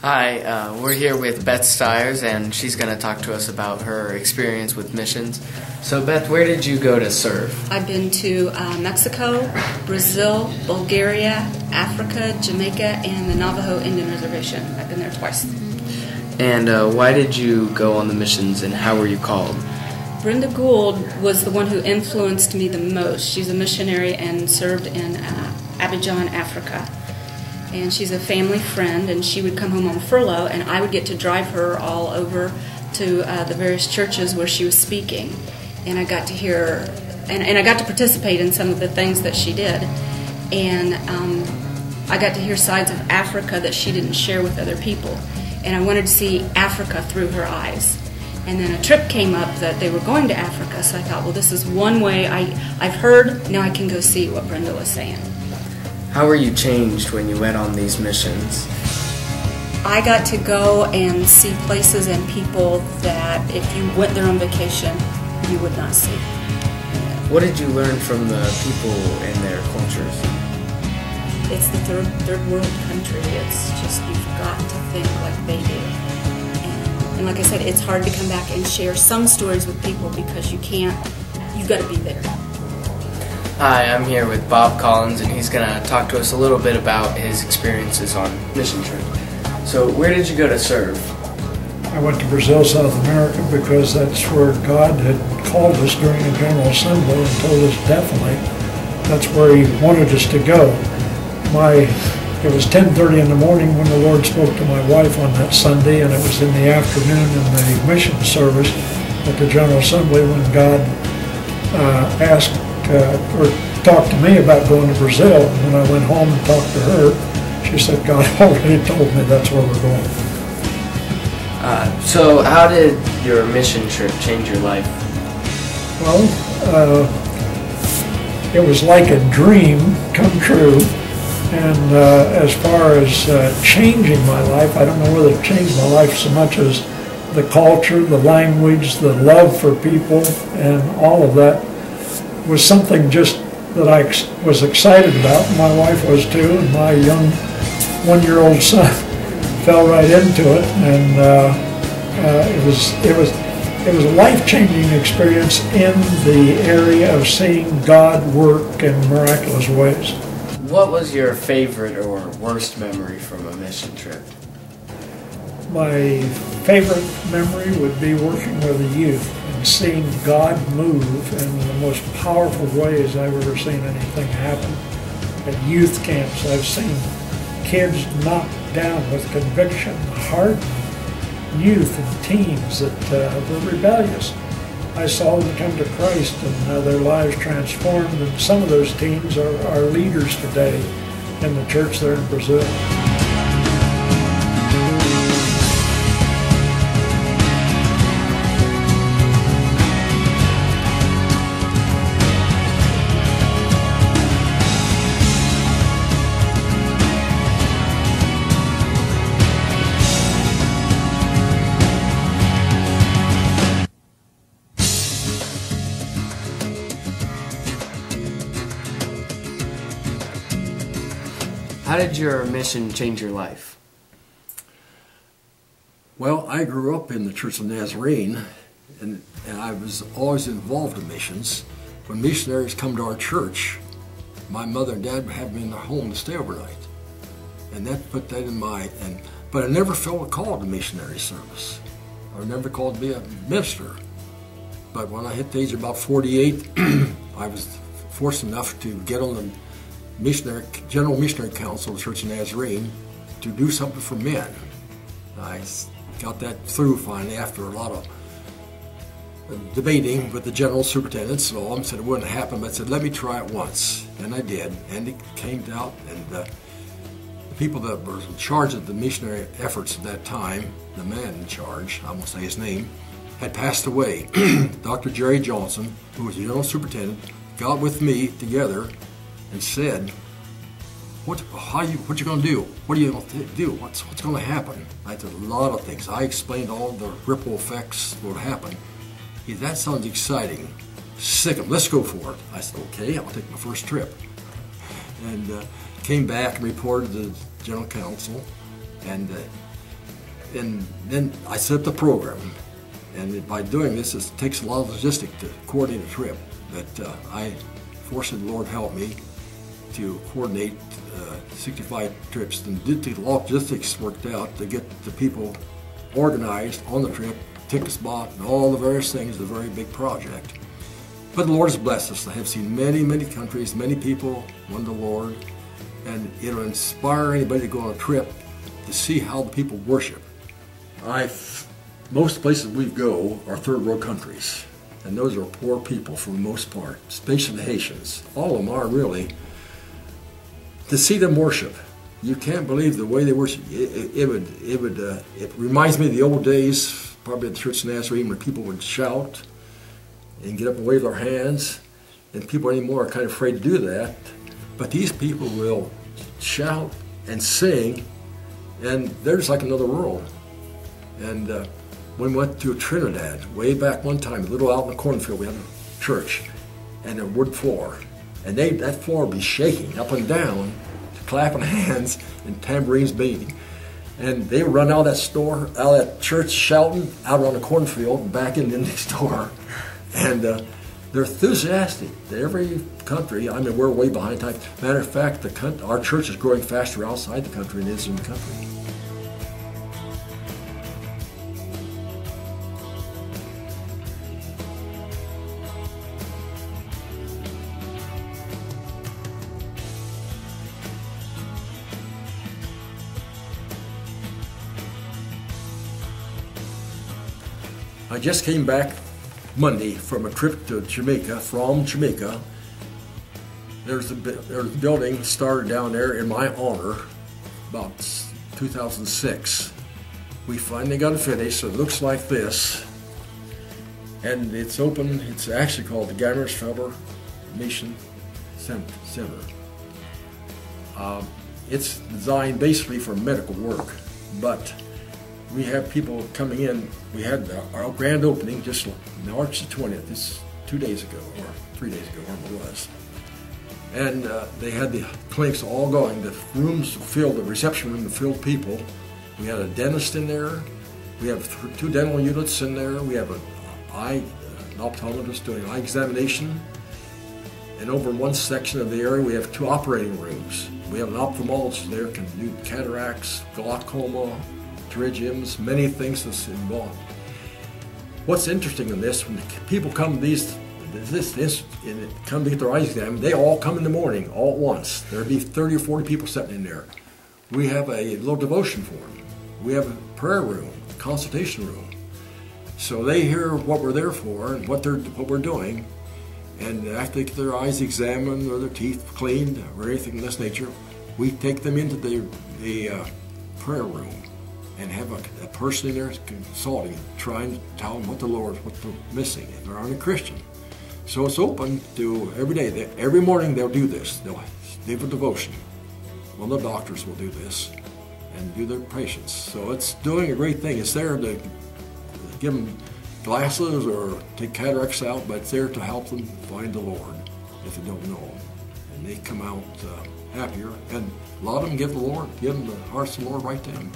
Hi, we're here with Beth Stiers, and she's going to talk to us about her experience with missions. So, Beth, where did you go to serve? I've been to Mexico, Brazil, Bulgaria, Africa, Jamaica, and the Navajo Indian Reservation. I've been there twice. And why did you go on the missions, and how were you called? Brenda Gould was the one who influenced me the most. She's a missionary and served in Abidjan, Africa. And she's a family friend, and she would come home on furlough, and I would get to drive her all over to the various churches where she was speaking. And I got to hear, and I got to participate in some of the things that she did. And I got to hear sides of Africa that she didn't share with other people. And I wanted to see Africa through her eyes. And then a trip came up that they were going to Africa, so I thought, well, this is one way I've heard, now I can go see what Brenda was saying. How were you changed when you went on these missions? I got to go and see places and people that if you went there on vacation, you would not see. What did you learn from the people and their cultures? It's the third world country. It's just, you've got to think like they do. And like I said, it's hard to come back and share some stories with people because you've got to be there. Hi, I'm here with Bob Collins, and he's going to talk to us a little bit about his experiences on mission trip. So, where did you go to serve? I went to Brazil, South America, because that's where God had called us during a General Assembly and told us definitely that's where He wanted us to go. It was 10:30 in the morning when the Lord spoke to my wife on that Sunday, and it was in the afternoon in the mission service at the General Assembly when God asked or talked to me about going to Brazil. When I went home and talked to her, she said, God already told me that's where we're going. So how did your mission trip change your life? Well, it was like a dream come true. And as far as changing my life, I don't know whether it changed my life so much as the culture, the language, the love for people, and all of that was something just that I was excited about. My wife was too, and my young one-year-old son fell right into it, and it was a life-changing experience in the area of seeing God work in miraculous ways. What was your favorite or worst memory from a mission trip? My favorite memory would be working with the youth and seeing God move in the most powerful ways I've ever seen anything happen. At youth camps, I've seen kids knocked down with conviction, hardened youth and teens that were rebellious. I saw them come to Christ and their lives transformed, and some of those teens are leaders today in the church there in Brazil. How did your mission change your life? Well, I grew up in the Church of Nazarene, and I was always involved in missions. When missionaries come to our church, my mother and dad would have me in their home to stay overnight. And that put that in but I never felt a call to missionary service. I was never called to be a minister. But when I hit the age of about 48, I was fortunate enough to get on the General Missionary Council of the Church of Nazarene to do something for men. I got that through finally after a lot of debating with the general superintendents and all. And said it wouldn't happen, but I said, let me try it once. And I did, and it came out. And the people that were in charge of the missionary efforts at that time, the man in charge, I won't say his name, had passed away. Dr. Jerry Johnson, who was the general superintendent, got with me together and said, what you going to do? What are you going to do? What's going to happen? I did a lot of things. I explained all the ripple effects that would happen. He said, that sounds exciting. Sick 'em, let's go for it. I said, okay, I'll take my first trip. And came back and reported to the General Council, and And then I set up the program. And by doing this, it takes a lot of logistics to coordinate a trip. But I, fortunately, the Lord helped me to coordinate 65 trips and did the logistics worked out to get the people organized on the trip, tickets bought, and all the various things, a very big project. But the Lord has blessed us. I have seen many, many countries, many people won the Lord, and it'll inspire anybody to go on a trip to see how the people worship. Most places we go are third world countries, and those are poor people for the most part, especially the Haitians. All of them are really. To see them worship, you can't believe the way they worship. It reminds me of the old days, probably at the Church of Nazarene, when people would shout and get up and wave their hands, and people anymore are kind of afraid to do that. But these people will shout and sing, and they're just like another world. And when we went to Trinidad, way back one time, a little out in the cornfield, we had a church, and a wood floor. And that floor would be shaking up and down, clapping hands, and tambourines beating. And they would run out of that store, out of that church, shouting, out on the cornfield, and back in the next door. And they're enthusiastic. Every country, I mean, we're way behind time. Matter of fact, our church is growing faster outside the country than it is in the country. I just came back Monday from a trip to Jamaica, from Jamaica. There's a building started down there in my honor about 2006. We finally got it finished, so it looks like this. And it's open, it's actually called the Gamers Feller Mission Center. It's designed basically for medical work, but we have people coming in. We had our grand opening just March the 20th, this 2 days ago, or 3 days ago, whatever it was. And they had the clinics all going. The rooms filled, the reception room filled with people. We had a dentist in there. We have 2 dental units in there. We have an optometrist doing an eye examination. And over in one section of the area, we have 2 operating rooms. We have an ophthalmologist there, can do cataracts, glaucoma, pterygiums, many things that's involved. What's interesting in this, when people come come to get their eyes examined, they all come in the morning, all at once. There'll be 30 or 40 people sitting in there. We have a little devotion for them. We have a prayer room, a consultation room. So they hear what we're there for and what we're doing. And after they get their eyes examined or their teeth cleaned or anything of this nature, we take them into the prayer room and have a person in there consulting, trying to tell them what they're missing if they're not a Christian. So it's open to every day. Every morning they'll do this. They'll give a devotion. One of the doctors will do this and do their patients. So it's doing a great thing. It's there to give them glasses or take cataracts out, but it's there to help them find the Lord if they don't know Him. And they come out happier. And a lot of them give them the hearts of the Lord right then.